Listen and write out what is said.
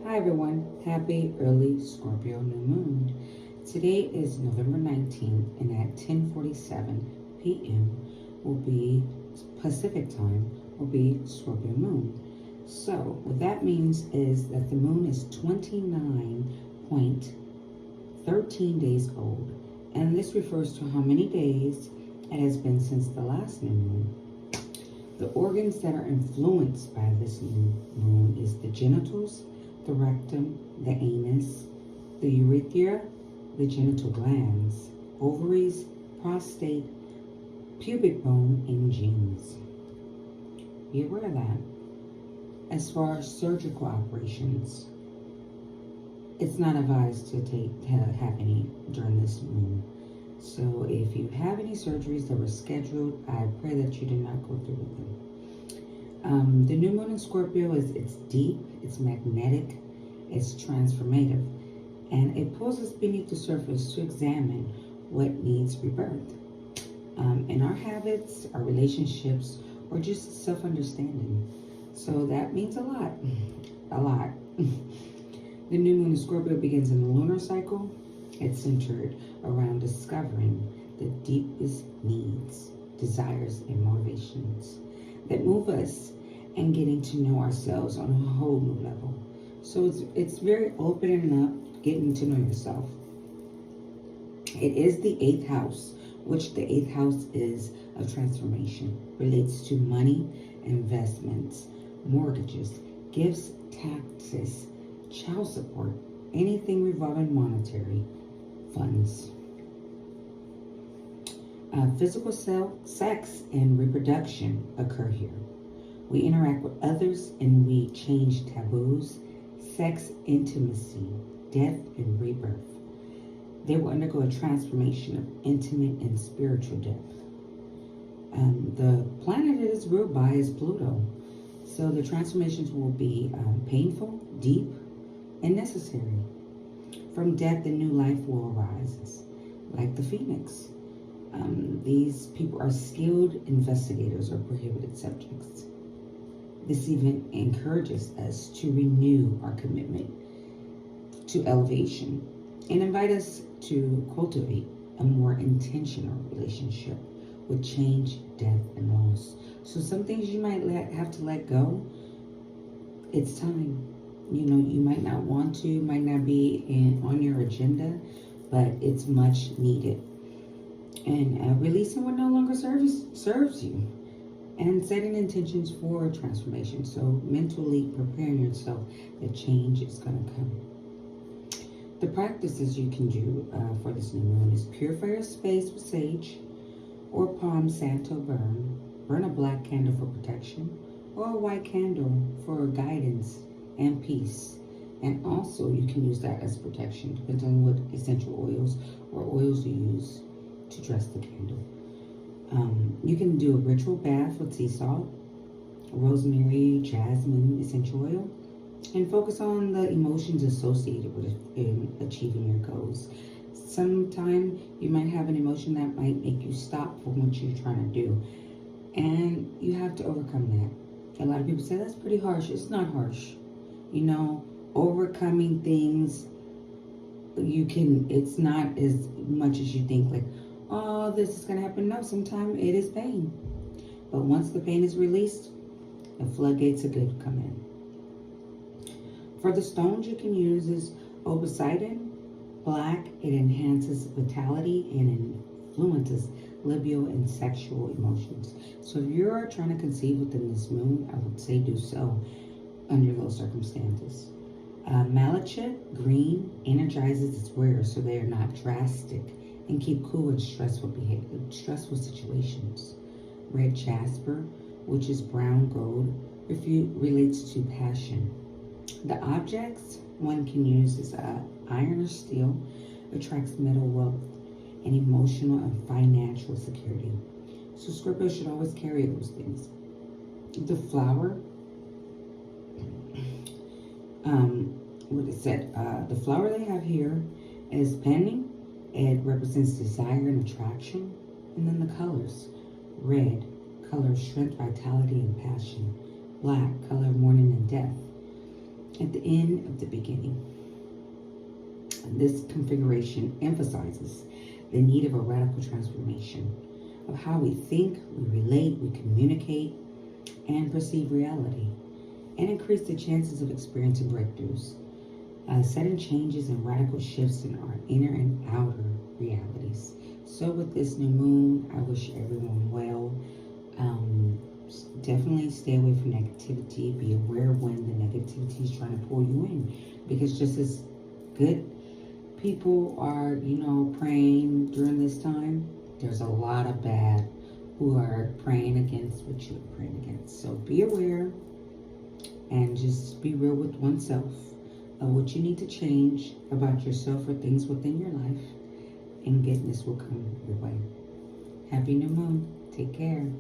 Hi everyone, happy early Scorpio new moon. Today is November 19th and at 10:47 p.m. will be Pacific time will be Scorpio moon. So what that means is that the moon is 29.13 days old, and this refers to how many days it has been since the last new moon. The organs that are influenced by this new moon is the genitals, the rectum, the anus, the urethra, the genital glands, ovaries, prostate, pubic bone, and genes. Be aware of that. As far as surgical operations, it's not advised to have any during this moon. So if you have any surgeries that were scheduled, I pray that you did not go through with them. The new moon in Scorpio it's deep, it's magnetic, it's transformative, and it pulls us beneath the surface to examine what needs rebirth in our habits, our relationships, or just self-understanding. So that means a lot, a lot. The new moon in Scorpio begins in the lunar cycle. It's centered around discovering the deepest needs, desires, and motivations that move us and getting to know ourselves on a whole new level. So it's very opening up, getting to know yourself. It is the eighth house, which the eighth house is of transformation, relates to money, investments, mortgages, gifts, taxes, child support, anything revolving monetary funds. Physical sex and reproduction occur here. We interact with others and we change taboos, sex, intimacy, death, and rebirth. They will undergo a transformation of intimate and spiritual depth. The planet it is ruled by is Pluto. So the transformations will be painful, deep, and necessary. From death, a new life will arise, like the phoenix. These people are skilled investigators or prohibited subjects. This event encourages us to renew our commitment to elevation and invite us to cultivate a more intentional relationship with change, death, and loss. So some things you might have to let go. It's time. You know, you might not want to, might not be on your agenda, but it's much needed. And releasing what no longer serves you, and setting intentions for transformation. So mentally preparing yourself that change is going to come. The practices you can do for this new moon is purify your space with sage or palm santo burn a black candle for protection, or a white candle for guidance and peace. And also you can use that as protection, depending on what essential oils or oils you use to dress the candle. You can do a ritual bath with sea salt, rosemary, jasmine, essential oil, and focus on the emotions associated with achieving your goals. Sometime you might have an emotion that might make you stop from what you're trying to do, and you have to overcome that. A lot of people say that's pretty harsh. It's not harsh. You know, overcoming things, it's not as much as you think, like, oh, this is going to happen. No, sometimes it is pain. But once the pain is released, the floodgates of good come in. For the stones you can use is obsidian, black. It enhances vitality and influences libido and sexual emotions. So if you're trying to conceive within this moon, I would say do so under those circumstances. Malachite, green, energizes its wearers so they are not drastic and keep cool in stressful situations. Red jasper, which is brown gold, relates to passion. The objects one can use is iron or steel, attracts metal wealth and emotional and financial security. So Scorpio should always carry those things. The flower, the flower they have here is penny. It represents desire and attraction. And then the colors. Red, color of strength, vitality, and passion. Black, color of mourning and death. at the end of the beginning. This configuration emphasizes the need of a radical transformation of how we think, we relate, we communicate, and perceive reality, and increase the chances of experiencing breakthroughs, sudden changes and radical shifts in our inner and outer realities. So with this new moon, I wish everyone well. Definitely stay away from negativity. Be aware when the negativity is trying to pull you in, because just as good people are, praying during this time, there's a lot of bad who are praying against what you're praying against. So be aware and just be real with oneself of what you need to change about yourself or things within your life, and goodness will come your way. Happy new moon. Take care.